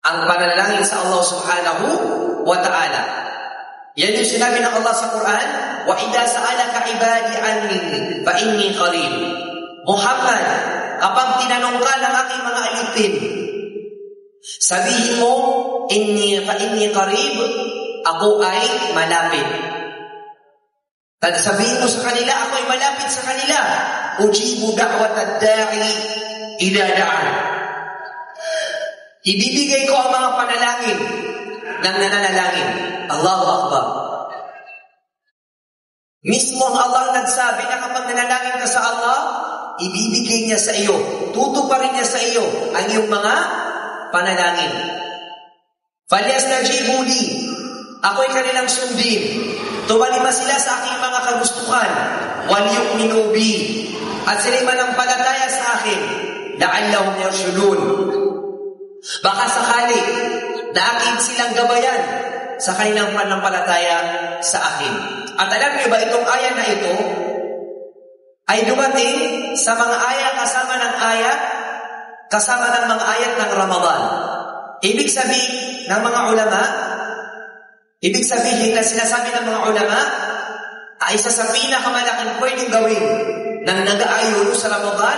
ang panalangin sa Allah subhanahu wa ta'ala. Yan yung sinabi ng Allah sa Quran, وَإِذَا سَأَلَكَ عِبَادِي عَنِّي فَإِنِّي قَرِيبٌ. Muhammad, kapag tinanong ka ng aking mga alipin, sabihin mo, فَإِنِّي قَرِيبٌ, ako ay malapit. Sabihin mo sa kanila, ako ay malapit sa kanila. Ujibu da'watad da'i ila da'an. Ibibigay ko ang mga panalangin ng nananalangin. Allahu Akbar. Mismo ang Allah nagsabi na kapag nanalangin ka sa Allah, ibibigay niya sa iyo, tutuparin niya sa iyo ang iyong mga panalangin. Falyastajibu li, ako'y kanilang sundin. Tumalima sila sa aking mga kagustuhan. Walyu'minu bi, at sila'y manampalataya sa akin. La'allahum yarshudun. Baka sakali na akin silang gabayan sa kanilang panampalataya sa akin. At alam niyo ba, itong aya na ito ay dumating sa mga aya kasama ng mga ayat ng Ramadan. Ibig sabihin na sinasabi ng mga ulama ay isa sa pinakamalaking pwedeng gawin ng nag-aayon sa Ramadan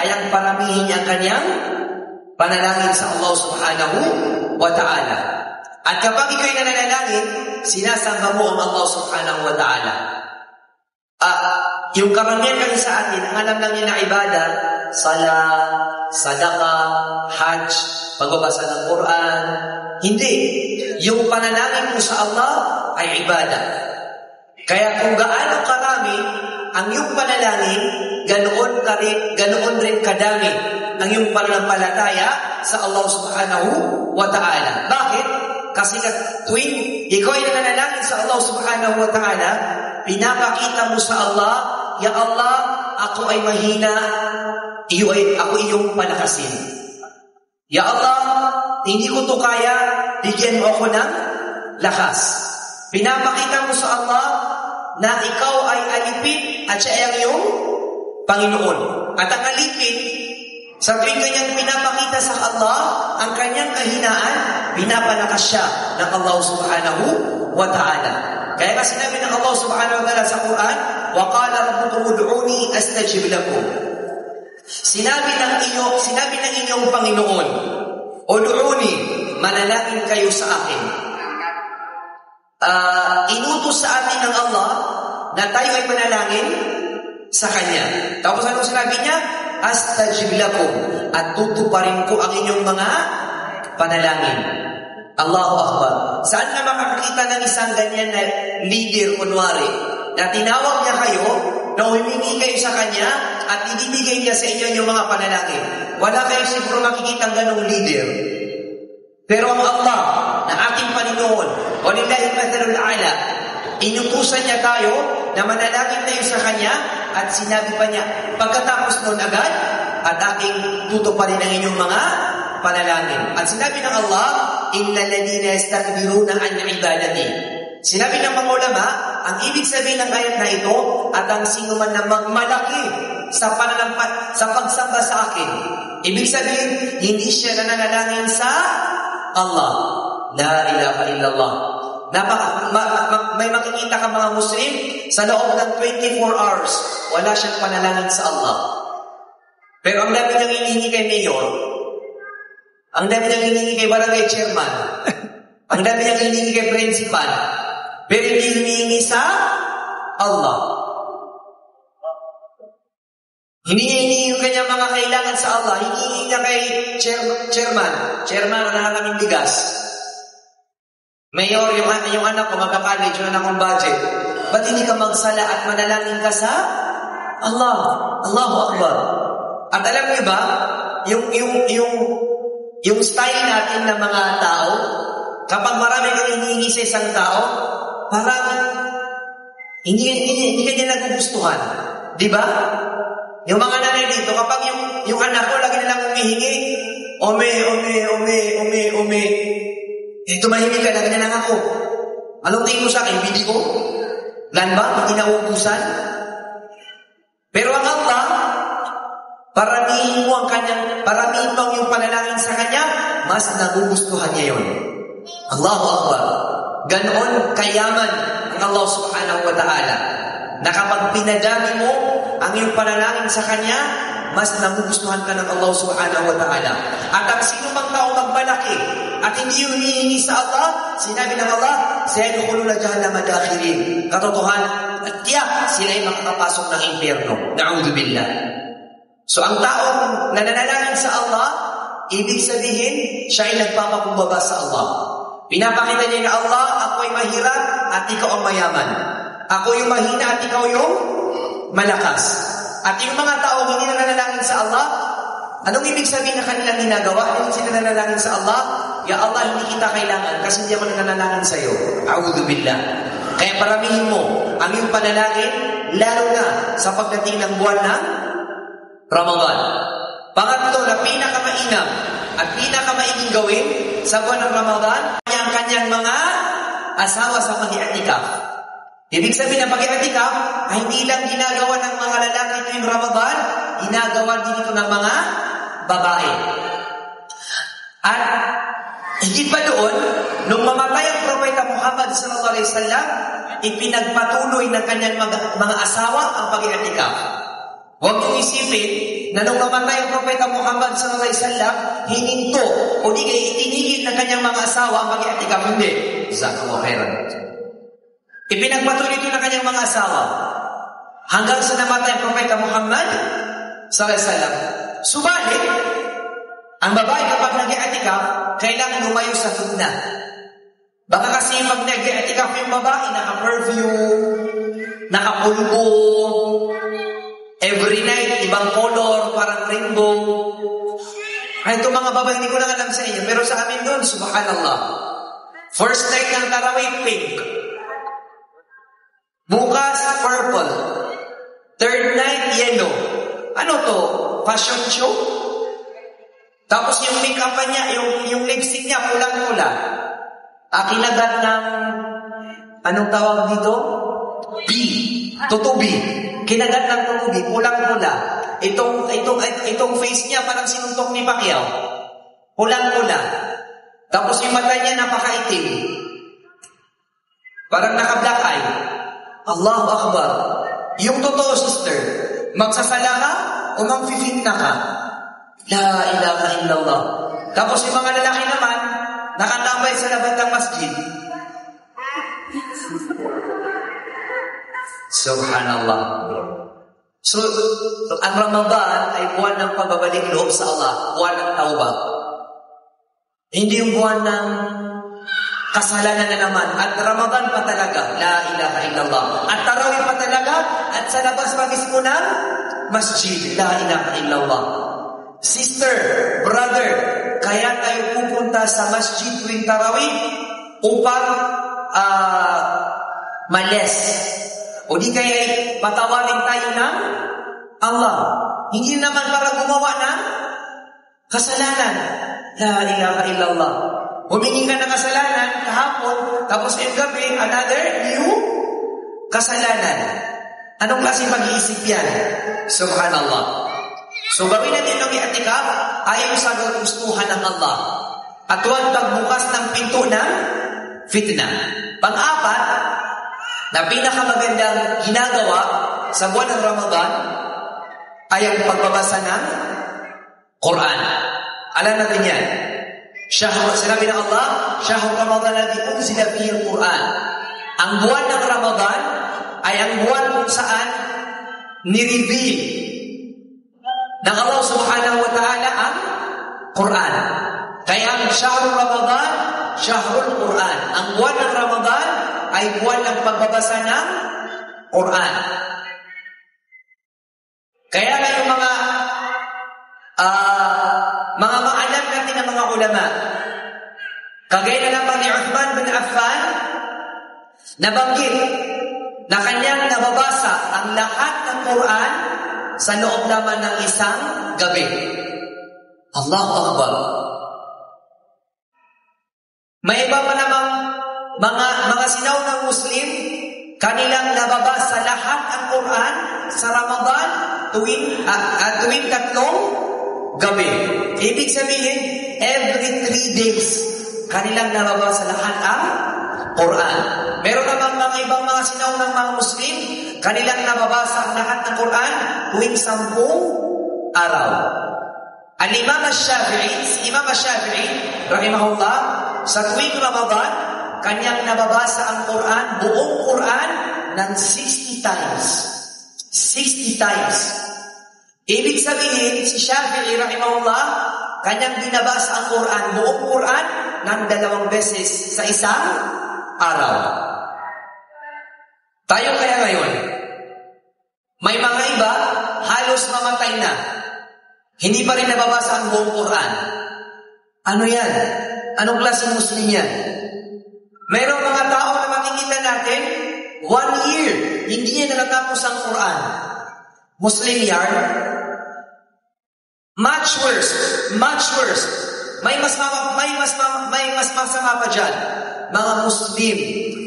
ay ang paramihin niya ang kanyang panalangin sa Allah subhanahu wa ta'ala. At kapag ikaw'y nananalangin, sinasamba mo ang Allah subhanahu wa ta'ala. Yung karamihan kami sa atin, ang alam lang niya na ibadah, salat, sadaqah, hajj, pagbabasa ng Quran. Hindi. Yung panalangin mo sa Allah ay ibadah. Kaya kung gaano karami ang iyong panalangin, ganoon rin kadami ang iyong pananampalataya sa Allah subhanahu wa ta'ala. Bakit? Kasi tuwing ikaw ay nananalangin sa Allah subhanahu wa ta'ala, pinapakita mo sa Allah, Ya Allah, ako ay mahina, ako iyong palakasin. Ya Allah, hindi ko to kaya, bigyan mo ako ng lakas. Pinapakita mo sa Allah na ikaw ay alipin at siya ay ang iyong Panginoon. At ang alipin, sa tuwing kanyang pinapakita sa Allah ang kanyang kahinaan, pinapalakas siya ng Allah subhanahu wa ta'ala. Kaya nga sinabi ng Allah subhanahu wa ta'ala sa Quran, وَقَالَ رَبُّكُمُ ادْعُونِي أَسْتَجِبْ لَكُمْ. Sinabi ng inyong Panginoon, Ud'uni, manalangin kayo sa akin. Inutos sa atin ng Allah na tayo ay manalangin sa Kanya. Tapos anong sinabi niya? Astajib lakum, at tutuparin ko ang inyong mga panalangin. Allahu Akbar. Saan na makakita ng isang ganyan na leader, kunwari, na tinawag niya kayo, na humingi kayo sa Kanya, at ibibigay niya sa inyo yung mga panalangin? Wala kayo siguro makikita ang ganong leader. Pero ang Allah, na ating Panginoon, walillahi mathalul a'la, inutusan niya tayo na manalangin tayo sa Kanya, at sinabi pa niya, pagkatapos noon agad, at aking tutuparin ang inyong mga panalangin. At sinabi ng Allah, innal ladina yastakbiruna an ibadati. Sinabi ng mga ulama, ang ibig sabihin ng ayat na ito, at ang sino man na magmalaki sa pagsamba sa akin. Ibig sabihin, hindi siya nananalangin sa Allah. La ilaha illallah. May makikita ka mga Muslim, sa loob ng 24 hours, wala siyang panalangin sa Allah. Pero ang dami niyang hinihingi kay Mayor, ang dami niyang hinihingi kay Barangay Chairman, ang dami niyang hinihingi kay Principal, pero hindi hinihingi sa Allah. Hinihingi yung kanyang mga kailangan sa Allah, hinihingi niya kay Chairman, wala na kaming bigas. Mayor, yung anak ko, magka-college, yung anak kong budget. Ba't hindi ka magsala at manalangin ka sa Allah? Allahu Akbar. At alam niyo ba, yung style natin ng mga tao, kapag marami kang hinihingi sa isang tao, parang hindi ka niya nagugustuhan. Di ba? Yung mga nanay dito, kapag yung anak ko, lagi nilang humihingi, ome. Tumahimik ka, ganyan lang ako. Anong tingin mo sa akin? Bidi ko? Lan ba? Kinaubusan? Pero ang Allah, paramihin mo paramihin mo ang iyong panalangin sa Kanya, mas nagugustuhan niya yun. Allahu Akbar. Ganoon kayaman ang Allah subhanahu wa ta'ala, na kapag pinadami mo ang iyong panalangin sa Kanya, mas nagugustuhan ka ng Allah subhanahu wa ta'ala. At ang sino mang tao magmalaki at hindi yung hinihingi sa Allah, sinabi ng Allah, sayadkhuluna jahannama dakhirin. Katotohanan at tiyak sila ay makakapasok ng impyerno. Na'udhu billah. So ang taong nananalangin sa Allah, ibig sabihin, siya ay nagpapakumbaba sa Allah. Pinapakita niya na Allah, ako ay mahirap at ikaw ang mayaman. Ako yung mahina at ikaw yung malakas. At yung mga tao hindi nananalangin sa Allah, anong ibig sabihin na kanilang ginagawa? Hindi sila nananalangin sa Allah, ya Allah, hindi kita kailangan kasi hindi ako nananalangin sa iyo. A'udhu billah. Kaya paramihin mo ang iyong panalangin, lalo na sa pagdating ng buwan ng Ramadan. Pangatlo na pinakamainam at pinakamaiging gawin sa buwan ng Ramadan, ang kanyang mga asawa sa pag-i'tikaf. Ibig sabihin ng pag-i'tikaf ay hindi lang ginagawa ng mga lalaki tuwing Ramadan, ginagawa din ito ng mga babae. At higit pa doon, nung mamatay ang Propeta Muhammad sallallahu alaihi wasallam, ipinagpatuloy ng kanyang mga asawa ang pag-i'tikaf. Huwag niyong isipin na nung namatay ang Propeta Muhammad sallallahu alaihi wasallam, hininto o di kaya itinigil ng kanyang mga asawa ang pag-i'tikaf. Hindi. Jazakallahu khairan. Ipinagpatuloy ito ng kanyang mga asawa hanggang sa namatay ang Propeta Muhammad sallallahu alaihi wasallam. Subalit, ang babae kapag nag-i'tikaf, kailangan lumayo sa fitna. Baka kasi pag nag-i'tikaf yung babae, naka-perfume, naka-pulbo, every night, ibang color, parang rainbow. Ay, itong mga babae, hindi ko lang alam sa inyo. Pero sa amin doon, subhanallah. First night ng Tarawih, pink. Bukas, purple. Third night, yellow. Ano to? Fashion show? Tapos yung make-up niya, yung lipstick niya, pulang-pula. Kinagat ng, anong tawag dito? B. Tutubi. Kinagat ng tutubi, pulang-pula. Itong face niya parang sinuntok ni Pacquiao. Pulang-pula. Tapos yung mata niya napakaitim. Parang naka-black eye. Allahu Akbar. Yung totoo, sister, magsasala ka o magfifitna ka? La ilaha illallah. Tapos yung mga lalaki naman, nakatambay sa labas ng masjid. Subhanallah. So, ang Ramadan ay buwan ng pagbabalik loob sa Allah, buwan ng tauba. Hindi yung buwan ng kasalanan na naman. At Ramadan pa talaga, la ilaha illallah. At Tarawih pa talaga, at sa labas pa mismo ng masjid, la ilaha illallah. Sister, brother, kaya tayo pupunta sa masjid tuwing Tarawih upang males. O di kaya patawarin tayo ng Allah. Hindi naman para gumawa ng kasalanan. La ilaha illallah. Humingi ka ng kasalanan kahapon, tapos yung gabi, another new kasalanan. Anong klase pag-iisip yan? Subhanallah. So gawin natin ang i'tikaf ayon sa gustuhan ng Allah. At huwag pagbukas ng pinto ng fitna. Pang-apat, na pinakamagandang ginagawa sa buwan ng Ramadan ay ang pagbabasa ng Quran. Alam natin yan. Sinabi ng Allah, Shahr Ramadan alladhi unzila fihi al-Quran. Ang buwan ng Ramadan ay ang buwan kung saan ni-reveal ng Allah subhanahu wa ta'ala ang Quran. Kaya ang Shahr Ramadan, Shahrul Quran. Ang buwan ng Ramadan ay buwan ng pagbabasa ng Quran. Kaya na yung mga maalam natin ng mga ulama, kagaya na naman ni Uthman bin Affan, nabanggit na kanyang nababasa ang lahat ng Quran sa loob naman ng isang gabi. Allahu Akbar. May iba pa namang mga sinaunang Muslim, kanilang nababasa lahat ang Quran sa Ramadan tuwing 3 gabi. Ibig sabihin, every 3 days, kanilang nababasa lahat ang Quran. Meron namang mga ibang mga sinaunang mga Muslim, kanilang nababasa ang lahat ng Quran tuwing 10 araw. Al-Imam Ash-Shafi'i, rahimahullah, sa tuwing Ramadan, kanyang nababasa ang Quran, buong Quran, ng 60 times. 60 times. Ibig sabihin, si Shafi'i, rahimahullah, kanyang binabasa ang Quran, buong Quran, ng 2 beses sa isang araw. Tayo kaya ngayon, may mga iba, halos mamatay na. Hindi pa rin nababasa ang buong Quran. Ano yan? Anong klaseng Muslim yan? Mayroong mga tao na makikita natin, 1 year, hindi niya natatapos ang Quran. Muslim yan? Much worse. May mas masama pa dyan. Mga Muslim,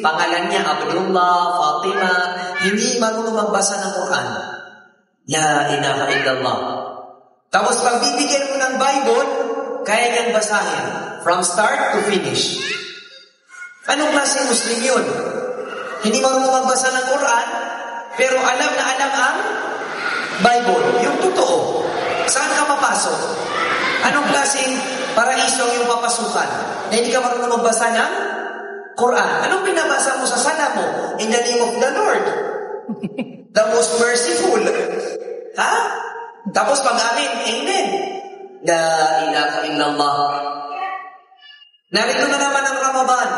pangalan niya Abdullah, Fatima, hindi marunong magbasa ng Quran. La ilaha illallah. Tapos pag bibigyan mo ng Bible, kaya niyang basahin. From start to finish. Anong klaseng Muslim yun? Hindi marunong magbasa ng Quran, pero alam na alam ang Bible. Yung totoo. Saan ka mapasok? Anong klaseng paraiso yung papasukan? Na hindi ka marunong magbasa ng Quran. Anong pinabasa mo sa sala mo? In the name of the Lord. The most merciful. Ha? Tapos pag-amin, amen. La ilaha illallah. Narito na naman ang Ramadan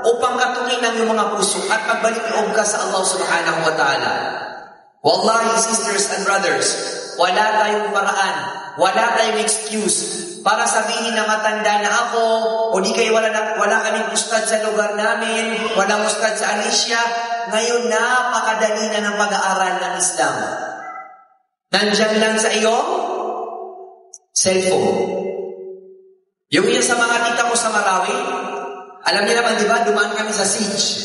upang katukin ang iyong mga puso at pagbalik loob ka sa Allah subhanahu wa ta'ala. Wallahi, sisters and brothers, wala tayong paraan, wala tayong excuse para sabihin na matanda na ako o di kayo wala kaming ustad sa lugar namin, walang ustad sa Alicia. Ngayon, napakadali na ng pag-aaral ng Islam. Nandyan lang sa iyong cellphone. Yung isa sa mga tita ko sa Marawi, alam niyo naman, di ba, dumaan kami sa siege.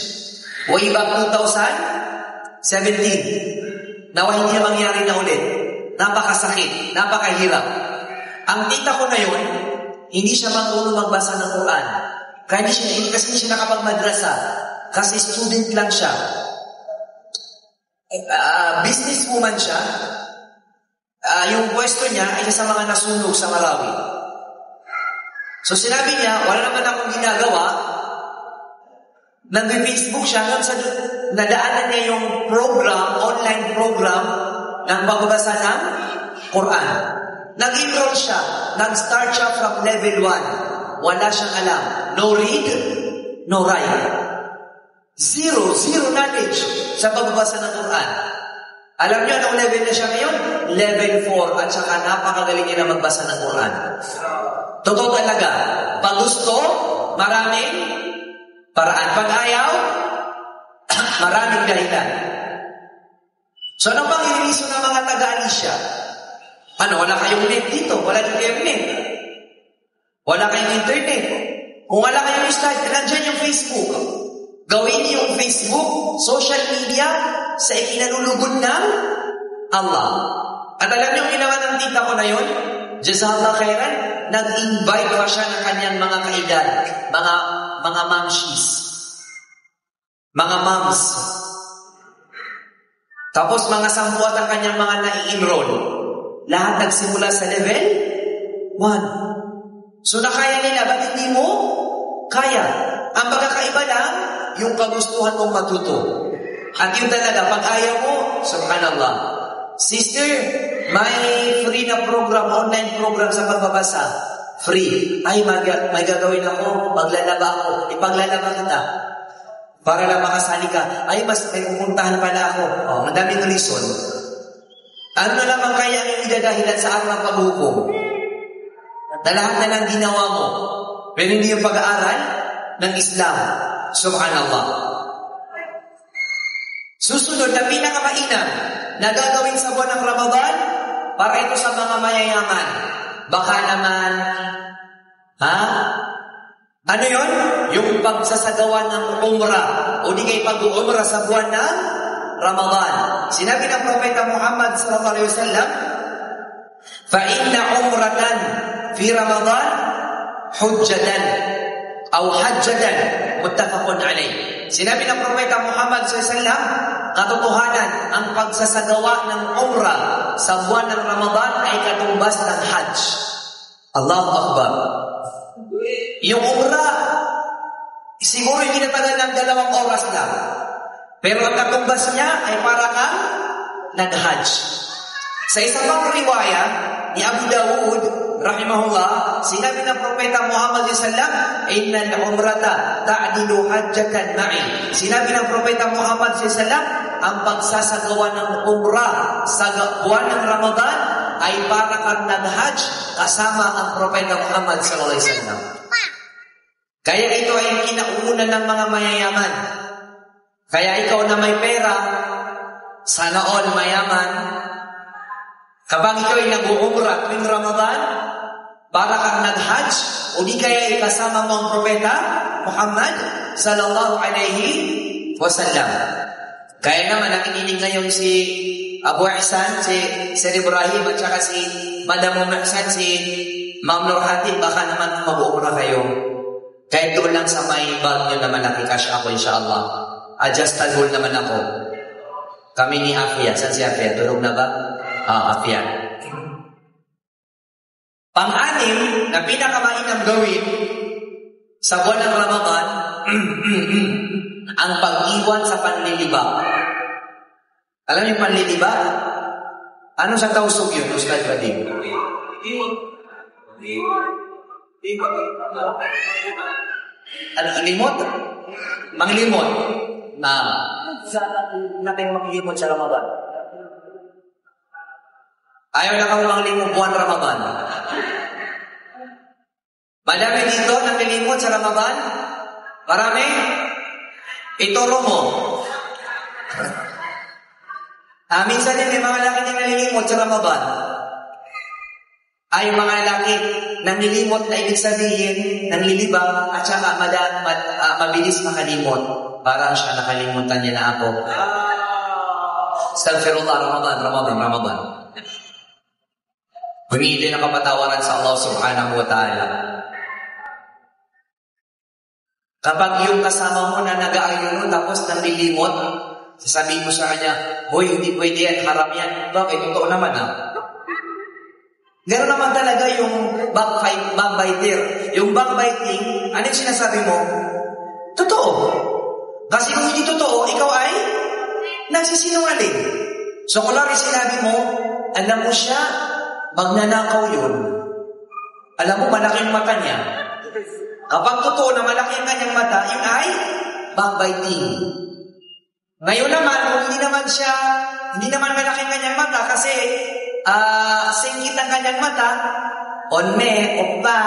Way back 2017. Nawa hindi na mangyari na ulit. Napakasakit, napakahirap. Ang tita ko na yun, hindi siya marunong magbasa ng Quran. Kaya hindi siya nakapagmadrasa. Kasi student lang siya. Businesswoman siya. Yung pwesto niya ay sa mga nasunog sa Marawi. So sinabi niya, wala naman akong ginagawa. Nag-Facebook siya hanggang sa nadaanan niya yung program, online program ng pagbabasa ng Quran. Nag-enroll siya. Nag-start siya from level 1. Wala siyang alam. No read, no write. Zero knowledge sa pagbabasa ng Quran. Alam niyo anong level na siya ngayon? Level 4 at saka napakagaling niya na magbasa ng Quran. Totoo talaga. Pag gusto, maraming paraan. Pag ayaw, maraming dahilan. So ano pang iniso ng mga taga-Alicia? Ano, wala kayong net dito? Wala kayong net? Wala kayong internet? Kung wala kayong start, nandiyan yung Facebook. Gawin niyo yung Facebook, social media, sa ikinalulugod ng Allah. At alam niyo, ginawa ng tita ko na yun, Jazakallah khairan, nag-invite pa siya ng kanyang mga kaedad, mga mamshis, mga moms. Tapos mga sampuat ang kanyang mga nai-enroll. Lahat nagsimula sa level 1. So nakaya nila, ba't hindi mo? Kaya. Ang pagkakaiba lang, yung kagustuhan mong matuto. At yun talaga, pag ayaw mo, subhanallah. Sister, may free na program, online program sa pagbabasa. Free. Ay, may gagawin ako, maglalaba ako. Ipaglalaba kita. Para lang makasali ka. Ay, mas may pupuntahan pala ako. Oh, madaming reason. Ano na naman kaya ang idadahilan sa araw ng paghukom? Na lahat na lang ginawa mo. Pero hindi yung pag-aaral ng Islam. Subhanallah. Susunod na pinakamainam na gagawin sa buwan ng Ramadan para ito sa mga mayayaman. Baka naman, ano yun? Yung pagsasagawa ng umrah o di kayo pag-umrah sa buwan ng Ramadan. Sinabi ng Propeta Muhammad sallallahu alaihi wasallam, فَإِنَّ عُمْرَةً فِي رَمَضَانَ حُجَّةً أو حَجَّةً مُتَّفَقٌ عَلَيْهِ. Sinabi ng Propeta Muhammad SAW, katotohanan, ang pagsasagawa ng umrah sa buwan ng Ramadan ay katumbas ng Hajj. Allahu Akbar. Yung umrah, siguro itinatagal ng 2 oras lang. Pero ang katumbas niya ay para kang nag-Hajj. Sa isang pang riwaya ni Abu Dawud, rahimahullah, sinabi ng Propeta Muhammad SAW, Innal umrata ta'dilu hajjatan ma'i. Sinabi ng Propeta Muhammad SAW, ang pagsasagawa ng umrah sa buwan ng Ramadan ay para kang nag-Hajj kasama ang Propeta Muhammad SAW. Kaya ito ay kinauuna ng mga mayayaman. Kaya ikaw na may pera, sana all mayaman, kapag ikaw ay nag-uumrah tuwing Ramadan, para kang nag-Hajj, o di kaya ikasama mo ang Propeta Muhammad sallallahu alaihi wasallam. Kaya naman nakikinig ngayon si Abu Ihsan, si Sir Ibrahim, at saka si Madam Ihsan, si Ma'am Nurhati, baka naman mag-uumrah kayo. Kahit doon lang sa may bag nyo naman nakikash ako, insyaAllah. Adjustable naman ako. Kami ni Afia. Saan si Afia? Tulog na ba? Afia. Pang-anim na pinakamainam gawin sa buwan ng Ramadan, ang pag-iwan sa panlilibak. Alam niyo panlilibak? Ano sa tausog yun, Ustad Vadim? Ano, limot? Manglimot. Na saan natin makilimot sa Ramadan? Ayaw na kang manglimot buwan Ramadan. Madami dito nakilimot sa Ramadan? Marami? Ituro mo. Minsan din may mga laki na nalilimot sa Ramadan. Ay mga laki nanglilimot na ibig sabihin, nanglilibang at saka mabilis makalimot. Parang siya nakalimutan niya na ako. Astaghfirullah, Ramadan. Humingi ng kapatawaran sa Allah subhanahu wa ta'ala. Kapag yung kasama mo na nag-aayuno tapos nanlilimot, sasabihin mo sa kanya, hoy, hindi pwede yan, haram yan. Bakit? Totoo naman Gano'n naman talaga yung backbiter. Yung backbiting, ano yung sinasabi mo? Totoo. Kasi kung hindi totoo, ikaw ay nagsisinungaling. So kung lang sinabi mo, alam mo siya, magnanakaw yun. Alam mo, malaki yung mata niya. Kapag totoo na malaki ang kanyang mata, yun ay backbiting. Ngayon naman, kung hindi naman malaki ang kanyang mata kasi singkit ang kanyang mata, onme, oppa,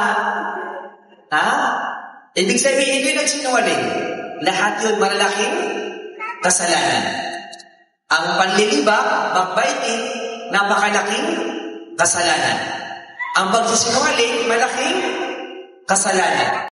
ibig sabihin, ito yung nagsinungaling. Lahat yun malalaking kasalanan. Ang panlilibak, backbiting, napakalaking kasalanan. Ang pagsisinungaling, malaking kasalanan.